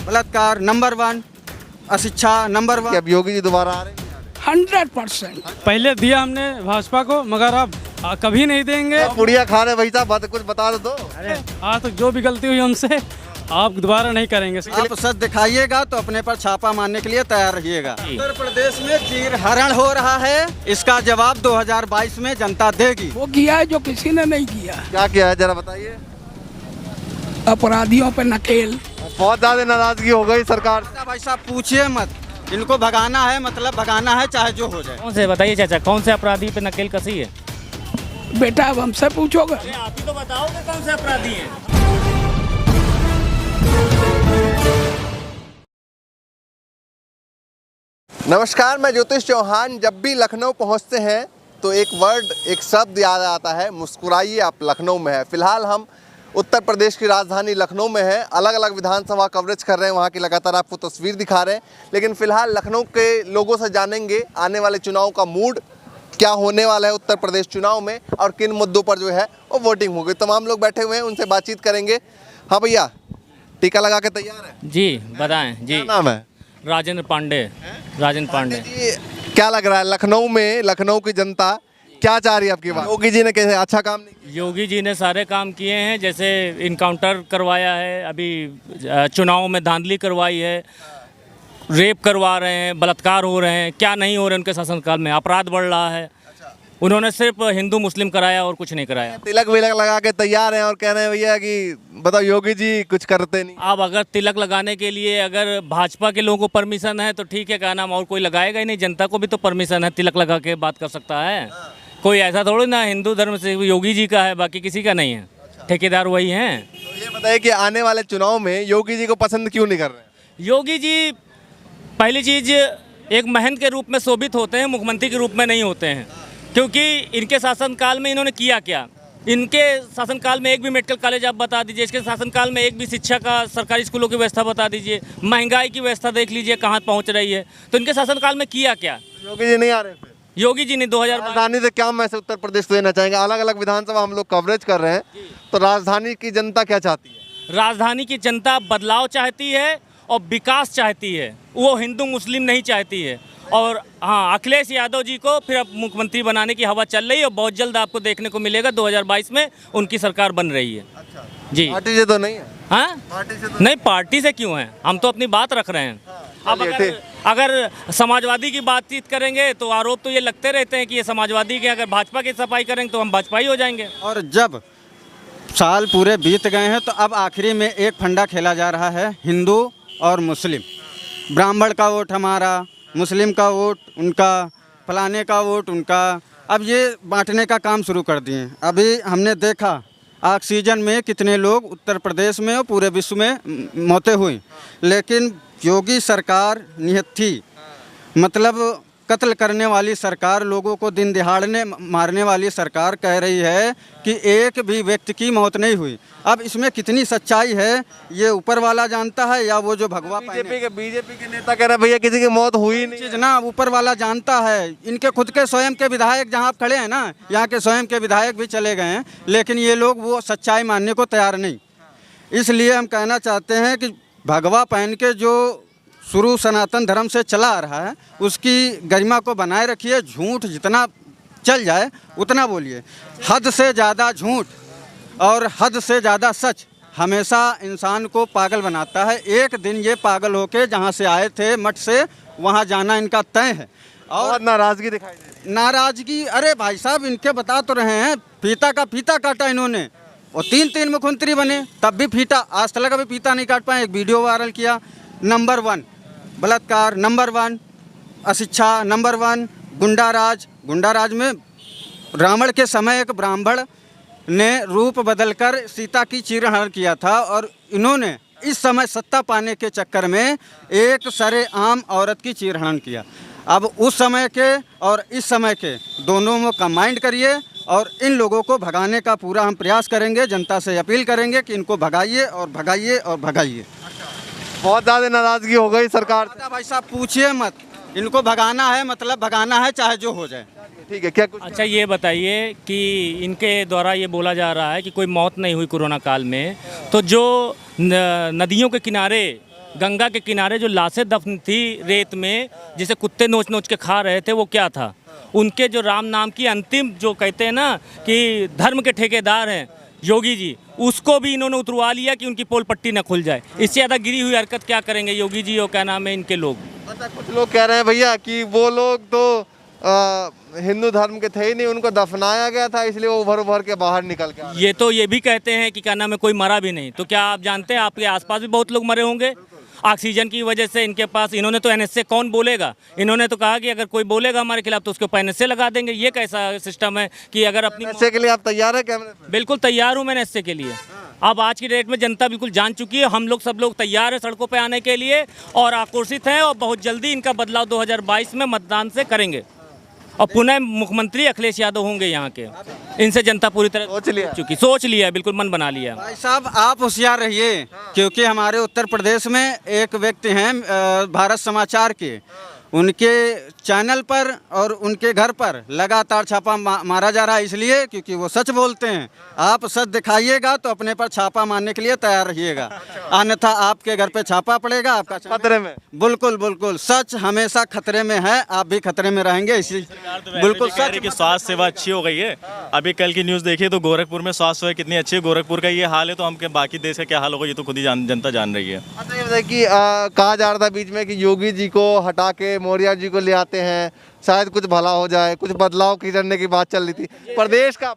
बलात्कार नंबर 1, अशिक्षा नंबर 1। अब योगी जी दोबारा आ रहे हैं? 100%। पहले दिया हमने भाजपा को, मगर अब कभी नहीं देंगे। पुड़िया खा रहे भाई साहब, कुछ बता दो। अरे आज तक जो भी गलती हुई हमसे, आप दोबारा नहीं करेंगे। आप सच दिखाइएगा तो अपने पर छापा मारने के लिए तैयार रहिएगा। उत्तर प्रदेश में चीर हरण हो रहा है, इसका जवाब 2022 में जनता देगी। वो किया है जो किसी ने नहीं किया। क्या किया है जरा बताइए। अपराधियों पे नकेल। बहुत ज्यादा नाराजगी हो गई सरकार। भाई साहब पूछिए मत, इनको भगाना है, मतलब भगाना है चाहे जो हो जाए। कौन से बताइए चाचा, कौन से अपराधी पे नकेल कसी है? बेटा अब हमसे पूछोगे। आप ही तो बताओगे कौन से अपराधी हैं। नमस्कार, मैं ज्योतिष चौहान। जब भी लखनऊ पहुंचते हैं तो एक वर्ड, एक शब्द याद आता है, मुस्कुराइए आप लखनऊ में है। फिलहाल हम उत्तर प्रदेश की राजधानी लखनऊ में है। अलग अलग विधानसभा कवरेज कर रहे हैं, वहाँ की लगातार आपको तस्वीर दिखा रहे हैं। लेकिन फिलहाल लखनऊ के लोगों से जानेंगे आने वाले चुनाव का मूड क्या होने वाला है उत्तर प्रदेश चुनाव में, और किन मुद्दों पर जो है वो वोटिंग होगी। तमाम लोग बैठे हुए हैं, उनसे बातचीत करेंगे। हाँ भैया, टीका लगा के तैयार है? जी बताएं जी। क्या नाम है? राजेंद्र पांडे। राजेंद्र पांडे जी, क्या लग रहा है लखनऊ में, लखनऊ की जनता क्या चाह रही है आपकी बात? योगी जी ने कैसे अच्छा काम नहीं किया? योगी जी ने सारे काम किए हैं, जैसे इनकाउंटर करवाया है, अभी चुनाव में धांधली करवाई है, रेप करवा रहे हैं, बलात्कार हो रहे हैं, क्या नहीं हो रहे उनके शासनकाल में, अपराध बढ़ रहा है। उन्होंने सिर्फ हिंदू मुस्लिम कराया और कुछ नहीं कराया। तिलक विलक लगा के तैयार हैं और कह रहे हैं भैया कि बताओ योगी जी कुछ करते नहीं। अब अगर तिलक लगाने के लिए अगर भाजपा के लोगों को परमिशन है तो ठीक है, क्या नाम, और कोई लगाएगा ही नहीं। जनता को भी तो परमिशन है, तिलक लगा के बात कर सकता है। कोई ऐसा थोड़ी ना हिंदू धर्म से योगी जी का है, बाकी किसी का नहीं है। ठेकेदार वही हैं। तो ये बताइए कि आने वाले चुनाव में योगी जी को पसंद क्यों नहीं कर रहे हैं? योगी जी पहली चीज़ एक महंत के रूप में शोभित होते हैं, मुख्यमंत्री के रूप में नहीं होते हैं। क्योंकि इनके शासनकाल में इन्होंने किया क्या? इनके शासनकाल में एक भी मेडिकल कॉलेज आप बता दीजिए, इसके शासनकाल में एक भी शिक्षा का, सरकारी स्कूलों की व्यवस्था बता दीजिए, महंगाई की व्यवस्था देख लीजिए कहाँ पहुँच रही है। तो इनके शासनकाल में किया क्या? योगी जी नहीं आ रहे फिर? योगी जी ने 2000 राजधानी से क्या मैसेज उत्तर प्रदेश को देना चाहेंगे? अलग अलग विधानसभा हम लोग कवरेज कर रहे हैं, तो राजधानी की जनता क्या चाहती है? राजधानी की जनता बदलाव चाहती है और विकास चाहती है, वो हिंदू मुस्लिम नहीं चाहती है। और हाँ, अखिलेश यादव जी को फिर अब मुख्यमंत्री बनाने की हवा चल रही है और बहुत जल्द आपको देखने को मिलेगा 2022 में उनकी सरकार बन रही है। अच्छा जी। पार्टी से तो नहीं है? हाँ, पार्टी से तो नहीं, पार्टी से क्यों है, हम तो अपनी बात रख रहे हैं। अब अगर समाजवादी की बातचीत करेंगे तो आरोप तो ये लगते रहते हैं कि ये समाजवादी के, अगर भाजपा की सफाई करेंगे तो हम भाजपा ही हो जाएंगे। और जब साल पूरे बीत गए हैं तो अब आखिरी में एक फंडा खेला जा रहा है, हिंदू और मुस्लिम। ब्राह्मण का वोट हमारा, मुस्लिम का वोट उनका, फलाने का वोट उनका। अब ये बांटने का काम शुरू कर दिए। अभी हमने देखा ऑक्सीजन में कितने लोग उत्तर प्रदेश में और पूरे विश्व में मौतें हुई, लेकिन योगी सरकार निहत्थी थी, मतलब कत्ल करने वाली सरकार, लोगों को दिन दिहाड़ने मारने वाली सरकार कह रही है कि एक भी व्यक्ति की मौत नहीं हुई। अब इसमें कितनी सच्चाई है ये ऊपर वाला जानता है या वो जो भगवा बीजेपी के नेता कह रहे भैया किसी की मौत हुई नहीं। चीज ना ऊपर वाला जानता है। इनके खुद के स्वयं के विधायक जहाँ आप खड़े हैं ना, यहाँ के स्वयं के विधायक भी चले गए हैं, लेकिन ये लोग वो सच्चाई मानने को तैयार नहीं। इसलिए हम कहना चाहते हैं कि भगवा पहन के जो शुरू सनातन धर्म से चला आ रहा है उसकी गरिमा को बनाए रखिए। झूठ जितना चल जाए उतना बोलिए। हद से ज़्यादा झूठ और हद से ज़्यादा सच हमेशा इंसान को पागल बनाता है। एक दिन ये पागल होके जहाँ से आए थे मठ से, वहाँ जाना इनका तय है। और नाराजगी दिखाई दे रही है। नाराजगी, अरे भाई साहब इनके बता तो रहे हैं, फीता का फीता काटा इन्होंने और 3 मुख्यमंत्री बने, तब भी फीता, आज तक अभी फीता नहीं काट पाए। एक वीडियो वायरल किया, नंबर 1 बलात्कार, नंबर 1 अशिक्षा, नंबर 1 गुंडाराज में रावण के समय एक ब्राह्मण ने रूप बदलकर सीता की चीरहरण किया था, और इन्होंने इस समय सत्ता पाने के चक्कर में एक सरेआम औरत की चीरहरण किया। अब उस समय के और इस समय के दोनों में कंबाइंड करिए और इन लोगों को भगाने का पूरा हम प्रयास करेंगे। जनता से अपील करेंगे कि इनको भगाइए और भगाइए और भगाइए। बहुत ज़्यादा नाराजगी हो गई सरकार से। भाई साहब पूछिए मत, इनको भगाना है, मतलब भगाना है चाहे जो हो जाए। ठीक है, क्या कुछ? अच्छा ये बताइए कि इनके द्वारा ये बोला जा रहा है कि कोई मौत नहीं हुई कोरोना काल में, तो जो नदियों के किनारे गंगा के किनारे जो लाशें दफन थी रेत में, जिसे कुत्ते नोच नोच के खा रहे थे, वो क्या था? उनके जो राम नाम की अंतिम जो कहते हैं ना कि धर्म के ठेकेदार हैं योगी जी, उसको भी इन्होंने उतरवा लिया कि उनकी पोल पट्टी न खुल जाए। इससे ज़्यादा गिरी हुई हरकत क्या करेंगे योगी जी और क्या नाम है इनके लोग। अच्छा, कुछ लोग कह रहे हैं भैया कि वो लोग तो हिंदू धर्म के थे ही नहीं, उनको दफनाया गया था इसलिए वो उभर उभर के बाहर निकल के आ रहे हैं। ये भी कहते हैं कि क्या नाम है कोई मरा भी नहीं। तो क्या आप जानते हैं आपके आसपास भी बहुत लोग मरे होंगे ऑक्सीजन की वजह से इनके पास। इन्होंने तो एनएसए, कौन बोलेगा? इन्होंने तो कहा कि अगर कोई बोलेगा हमारे खिलाफ तो उसके ऊपर एनएसए लगा देंगे। ये कैसा सिस्टम है कि अगर अपनी ऐसे के लिए आप तैयार है कैमरे पे? बिल्कुल तैयार हूँ मैं एनएसए के लिए। अब आज की डेट में जनता बिल्कुल जान चुकी है, हम लोग सब लोग तैयार है सड़कों पे आने के लिए और आक्रोशित हैं, और बहुत जल्दी इनका बदलाव 2022 में मतदान से करेंगे और पुनः मुख्यमंत्री अखिलेश यादव होंगे यहाँ के। इनसे जनता पूरी तरह सोच लिया है, बिल्कुल मन बना लिया है। भाई साहब आप होशियार रहिए, क्योंकि हमारे उत्तर प्रदेश में एक व्यक्ति हैं भारत समाचार के, उनके चैनल पर और उनके घर पर लगातार छापा मारा जा रहा है, इसलिए क्योंकि वो सच बोलते हैं। आप सच दिखाइएगा तो अपने पर छापा मारने के लिए तैयार रहिएगा, अन्यथा आपके घर पे छापा पड़ेगा, आपका खतरे में। बिल्कुल बिल्कुल, सच हमेशा खतरे में है, आप भी खतरे में रहेंगे। इसी बिल्कुल सच कि स्वास्थ्य सेवा अच्छी हो गई है। अभी कल की न्यूज़ देखिए तो गोरखपुर में स्वास्थ्य सेवा कितनी अच्छी है। गोरखपुर का ये हाल है तो हम बाकी देश का क्या हाल होगा ये तो खुद ही जनता जान रही है। अच्छा, ये बताइए कि कहा जा रहा था बीच में कि योगी जी को हटा के मौर्य जी को ले आते हैं, शायद कुछ भला हो जाए, कुछ बदलाव की करने की बात चल रही थी। प्रदेश का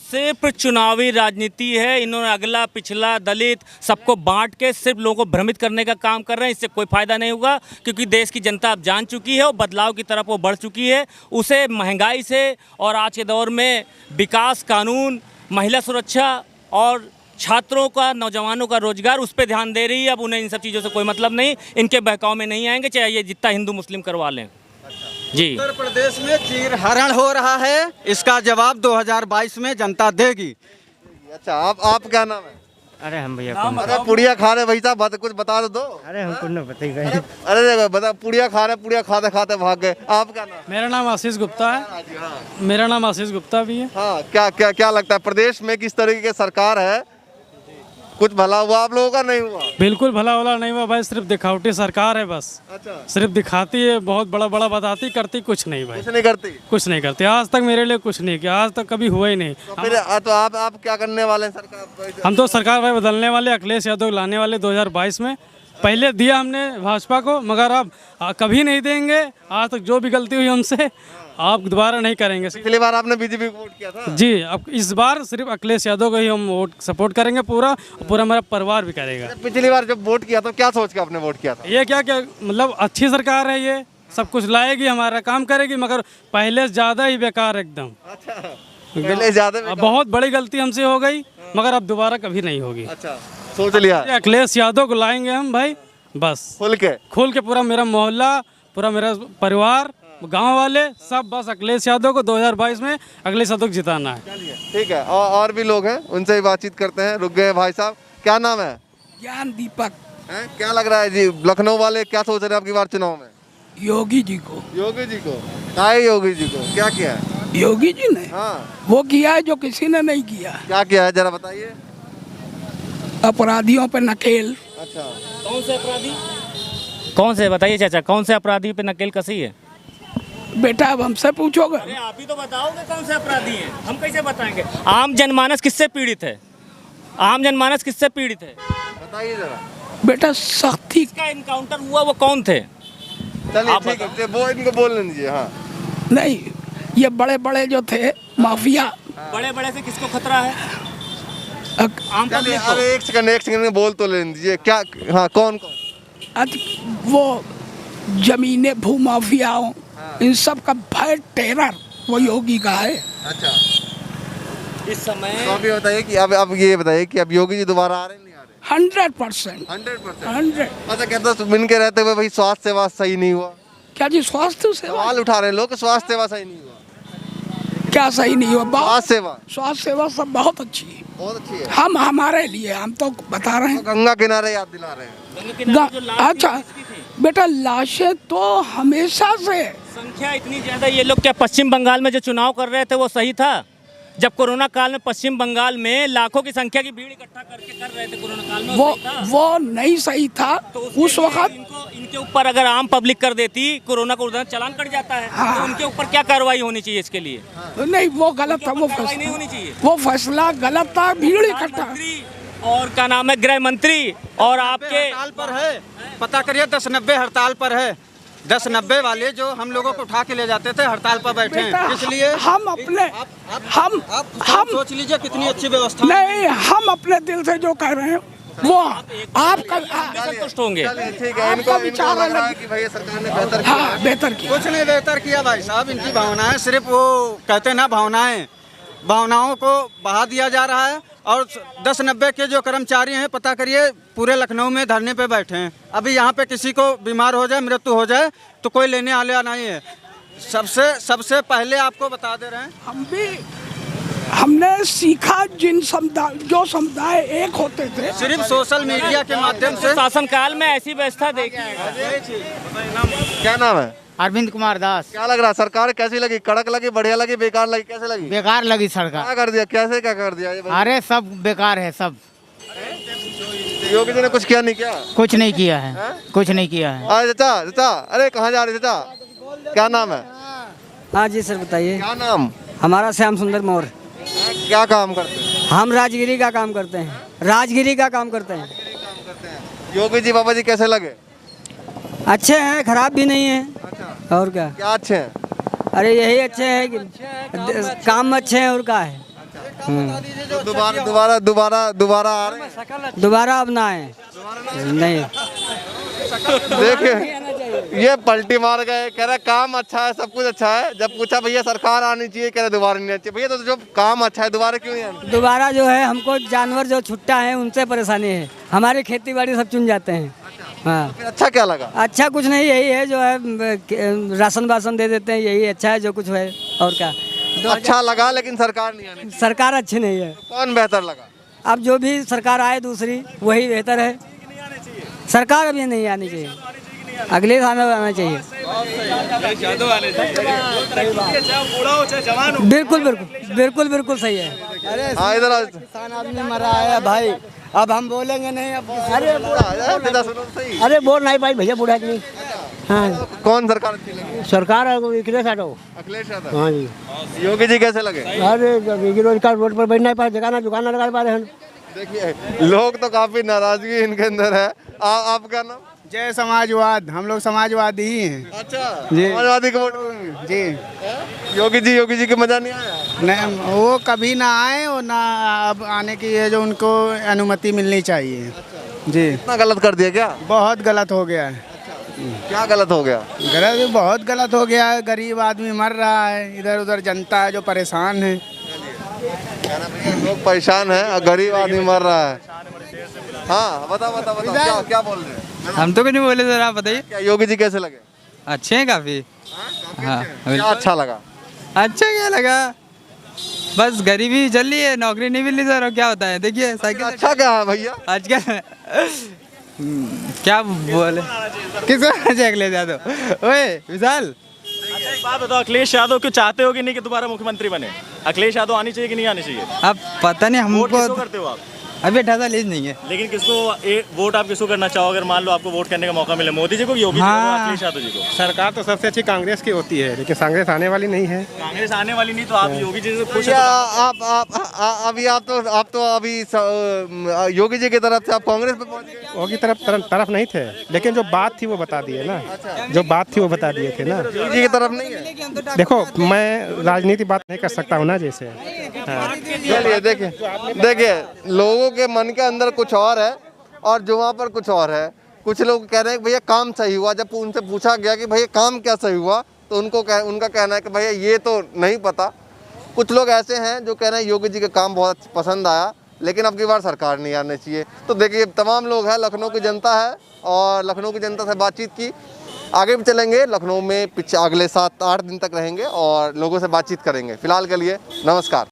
सिर्फ चुनावी राजनीति है। इन्होंने अगला पिछला दलित सबको बांट के सिर्फ लोगों को भ्रमित करने का काम कर रहे हैं। इससे कोई फायदा नहीं होगा, क्योंकि देश की जनता अब जान चुकी है और बदलाव की तरफ वो बढ़ चुकी है। उसे महंगाई से और आज के दौर में विकास, कानून, महिला सुरक्षा और छात्रों का, नौजवानों का रोजगार, उस पर ध्यान दे रही है। अब उन्हें इन सब चीज़ों से कोई मतलब नहीं, इनके बहकाव में नहीं आएंगे, चाहे ये जितना हिंदू मुस्लिम करवा लें। जी, उत्तर प्रदेश में चीरहरण हो रहा है, इसका जवाब 2022 में जनता देगी। अच्छा, आप क्या नाम है? अरे हम भैया अरे पुड़िया खा रहे भाई साहब, कुछ बता दो। अरे हमको नहीं बताइए। अरे बता, पुड़िया खा रहे, पुड़िया खाते खाते भाग गए। आप क्या नाम? मेरा नाम आशीष गुप्ता है। मेरा नाम आशीष गुप्ता भी है। हाँ, क्या लगता है प्रदेश में किस तरीके की सरकार है? कुछ भला हुआ आप लोगों का? नहीं हुआ, बिल्कुल भला वाला नहीं हुआ भाई, सिर्फ दिखावटी सरकार है बस। अच्छा, सिर्फ दिखाती है, बहुत बड़ा बड़ा बताती, करती कुछ नहीं भाई, कुछ नहीं करती। कुछ नहीं करती। आज तक मेरे लिए कुछ नहीं किया, आज तक कभी हुआ ही नहीं। तो फिर तो आप क्या करने वाले हैं सरकार? हम तो सरकार भाई बदलने वाले, अखिलेश यादव लाने वाले 2022 में। पहले दिया हमने भाजपा को, मगर अब कभी नहीं देंगे। आज तक जो भी गलती हुई हमसे आप दोबारा नहीं करेंगे। पिछली बार आपने बीजेपी को वोट किया था? जी, अब इस बार सिर्फ अखिलेश यादव को ही हम वोट सपोर्ट करेंगे, पूरा मेरा परिवार भी करेगा। पिछली बार जब वोट किया तो क्या सोच के आपने वोट किया था? ये क्या मतलब अच्छी सरकार है, ये सब कुछ लाएगी, हमारा काम करेगी, मगर पहले से ज़्यादा ही बेकार एकदम। अच्छा, पहले ज़्यादा बहुत बड़ी गलती हमसे हो गई, मगर अब दोबारा कभी नहीं होगी। अच्छा, सोच लिया। अखिलेश यादव को लाएंगे हम भाई, बस खुल के पूरा मेरा मोहल्ला, पूरा मेरा परिवार, गांव वाले सब, बस अखिलेश यादव को 2022 में अखिलेश यादव को जिताना है। ठीक है, और भी लोग हैं, उनसे भी बातचीत करते हैं। रुक गए भाई साहब, क्या नाम है? ज्ञान दीपक। क्या लग रहा है जी, लखनऊ वाले क्या सोच रहे हैं आपकी बार चुनाव में? योगी जी को। योगी जी को? योगी जी को क्या किया है योगी जी ने? हाँ, वो किया है जो किसी ने नहीं किया। क्या किया है जरा बताइए। अपराधियों पे नकेल। अच्छा, कौन से अपराधी? कौन से बताइए चाचा, कौन से अपराधी पे नकेल कसी है? बेटा अब हमसे पूछोगे? अरे आप ही तो बताओगे कौन से अपराधी हैं, हम कैसे बताएंगे? आम जनमानस किससे पीड़ित है? आम जनमानस किससे पीड़ित है बताइए जरा। बेटा सख्ती का इनकाउंटर हुआ वो कौन थे? चलिए ठीक है, वो इनको बोलने दीजिए। हाँ, नहीं, ये बड़े बड़े जो थे माफिया। बड़े बड़े से किसको खतरा है? आम चलिए, पब्लिक को। अरे एक सेकंड में बोल तो लेने दीजिए। क्या? हाँ, कौन? वो जमीने भू माफियाओं, इन सब का भय, टेरर वो योगी का है। अच्छा, इस समय तो अभी बताइए कि अब ये बताइए कि अब योगी जी दोबारा आ रहे हैं नहीं आ रहे? 100%। 100%। अच्छा, कहते हैं मिल के रहते हुए भाई स्वास्थ्य सेवा सही नहीं हुआ। क्या जी? स्वास्थ्य सेवा सवाल उठा रहे हैं लोग, स्वास्थ्य सेवा सही नहीं हुआ। क्या सही नहीं हुआ? स्वास्थ्य सेवा सब बहुत अच्छी है, बहुत अच्छी है। हम हमारे लिए, हम तो बता रहे हैं। गंगा किनारे याद दिला रहे हैं। अच्छा बेटा, लाशें तो हमेशा से। संख्या इतनी ज्यादा, ये लोग क्या पश्चिम बंगाल में जो चुनाव कर रहे थे वो सही था? जब कोरोना काल में पश्चिम बंगाल में लाखों की संख्या की भीड़ इकट्ठा करके कर रहे थे कोरोना काल में, वो नहीं सही था तो उस वक्त। इनके ऊपर अगर आम पब्लिक कर देती कोरोना को, चालान कट जाता है। हाँ। तो उनके ऊपर क्या कार्रवाई होनी चाहिए इसके लिए? नहीं, वो गलत था, वो कार्रवाई नहीं होनी चाहिए। वो फैसला गलत था। भीड़ इकट्ठा और क्या नाम है, गृह मंत्री और आपके हड़ताल पर है, पता करिए 10-90 हड़ताल पर है। 10-90 वाले जो हम लोगों को उठा के ले जाते थे हड़ताल पर बैठे हैं। इसलिए हम अपने हम सोच लीजिए कितनी अच्छी व्यवस्था। नहीं, हम अपने दिल से जो कह रहे हैं वो आपका संतुष्ट होंगे। ठीक है, इनको लग रहा है कि भैया सरकार ने बेहतर किया। हाँ, बेहतर किया। कुछ नहीं बेहतर किया भाई साहब, इनकी भावनाएं, सिर्फ वो कहते हैं ना भावनाओं को बहा दिया जा रहा है। और 10-90 के जो कर्मचारी हैं, पता करिए पूरे लखनऊ में धरने पे बैठे हैं। अभी यहाँ पे किसी को बीमार हो जाए, मृत्यु हो जाए तो कोई लेने वाला नहीं है। सबसे पहले आपको बता दे रहे हैं, हमने सीखा जो समुदाय एक होते थे, सिर्फ सोशल मीडिया के माध्यम से। शासन काल में ऐसी व्यवस्था देखी। क्या नाम है? अरविंद कुमार दास। क्या लग रहा है, सरकार कैसी लगी? कड़क लगी, बढ़िया लगी, बेकार लगी, कैसे लगी? बेकार लगी सरकार। क्या कर दिया, कैसे क्या कर दिया ये बताइए। अरे सब बेकार है, सब। योगी जी ने कुछ किया नहीं क्या? कुछ नहीं किया है, कुछ नहीं किया है। अरे चाचा, अरे कहाँ जा रहे चाचा? क्या नाम है? हाँ जी सर, बताइए। क्या नाम? हमारा श्याम सुंदर मौर्य। क्या काम करते हैं? हम राजगिरी का काम करते हैं, राजगिरी का काम करते हैं। योगी जी बाबा जी कैसे लगे? अच्छे हैं, खराब भी नहीं है। अच्छा। और क्या? क्या अच्छे हैं? अरे यही अच्छे हैं कि काम अच्छे हैं, और क्या है। तो दोबारा आ रहे हैं? दोबारा अब ना आए। नहीं, देखिए ये पलटी मार गए, कह रहे काम अच्छा है, सब कुछ अच्छा है। जब पूछा भैया सरकार आनी चाहिए, कह रहे दोबारा नहीं आनी चाहिए। भैया तो जो काम अच्छा है दोबारा क्यों नहीं आनी? दोबारा जो है, हमको जानवर जो छुट्टा है उनसे परेशानी है। हमारी खेती बाड़ी सब चुन जाते हैं। हाँ, फिर अच्छा क्या लगा? अच्छा कुछ नहीं, यही है जो है, राशन वासन दे देते हैं, यही अच्छा है जो कुछ है। और क्या? अच्छा लगा, लेकिन सरकार नहीं आनी। सरकार अच्छी नहीं है। कौन बेहतर लगा? अब जो भी सरकार आए दूसरी, वही बेहतर है। सरकार अब ये नहीं आनी चाहिए, अगले साल आना चाहिए। बिल्कुल बिल्कुल बिल्कुल बिल्कुल सही है। अरे हाँ, इधर आओ। किसान आदमी मरा है भाई, अब हम बोलेंगे नहीं। अब अरे बोल नहीं भाई, भैया बूढ़ा नहीं। हाँ, कौन सरकार अच्छी लगी? सरकार अखिलेश यादव। अखिलेश यादव। हाँ जी। योगी जी कैसे लगे? अरे बेरोजगार रोड पर बैठ नहीं पा, जगह ना दुकान ना लगा पा रहे हैं। देखिए लोग तो काफी नाराजगी इनके अंदर है। आपका नाम? जय समाजवाद, हम लोग समाजवादी ही हैं। अच्छा जी। समाजवादी को वोट जी। योगी जी के मजा नहीं आया? नहीं, वो कभी ना आए और ना अब आने की है, जो उनको अनुमति मिलनी चाहिए। जी। इतना गलत कर दिया क्या? बहुत गलत हो गया है। क्या गलत हो गया? गलत, बहुत गलत हो गया है। गरीब आदमी मर रहा है, इधर उधर जनता है जो परेशान है। लोग परेशान हैं और गरीब आदमी मर रहा है। हाँ बताओ क्या बोल रहे हैं? हम तो कुछ नहीं बोले सर, आप बताइए। क्या योगी जी कैसे लगे? अच्छे हैं काफी। हाँ, क्या अच्छा लगा? अच्छा क्या लगा, बस गरीबी चल रही है, नौकरी नहीं मिल रही सर, और क्या होता है। देखिए साइकिल। अच्छा क्या है भैया आजकल क्या बोले, किस चेक ले जा दो। ओए विशाल, अच्छा एक बात बताओ, अखिलेश यादव क्यों चाहते हो कि नहीं कि दोबारा मुख्यमंत्री बने? अखिलेश यादव आनी चाहिए कि नहीं आनी चाहिए? अब पता नहीं वोट किसको हमको, करते हो आप? अभी 18 साल एज नहीं है। लेकिन किसको वोट आप किसको करना चाहोगे? अगर मान लो आपको वोट करने का मौका मिले, मोदी जी को, योगी जी को, अखिलेश यादव जी को? सरकार तो सबसे अच्छी कांग्रेस की होती है, लेकिन कांग्रेस आने वाली नहीं है। कांग्रेस आने वाली नहीं, तो आप योगी जी से खुश भैया हैं? आप तो अभी योगी जी की तरफ से आप कांग्रेस पे पहुंच गए। वो की तरफ नहीं थे, लेकिन जो बात थी वो बता दिए ना। जो बात थी वो बता दिए थे ना। योगी जी की तरफ नहीं है। देखो, मैं राजनीति बात नहीं कर सकता हूँ ना, जैसे। चलिए देखिए लोगों के मन के अंदर कुछ और है और जो वहाँ पर कुछ और है। कुछ लोग कह रहे हैं कि भैया काम सही हुआ। जब उनसे पूछा गया कि भैया काम क्या सही हुआ, तो उनका कहना है कि भैया ये तो नहीं पता। कुछ लोग ऐसे हैं जो कह रहे हैं योगी जी का काम बहुत पसंद आया, लेकिन अब की बार सरकार नहीं आनी चाहिए। तो देखिए तमाम लोग हैं, लखनऊ की जनता है और लखनऊ की जनता से बातचीत की। आगे भी चलेंगे, लखनऊ में अगले 7-8 दिन तक रहेंगे और लोगों से बातचीत करेंगे। फिलहाल के लिए नमस्कार।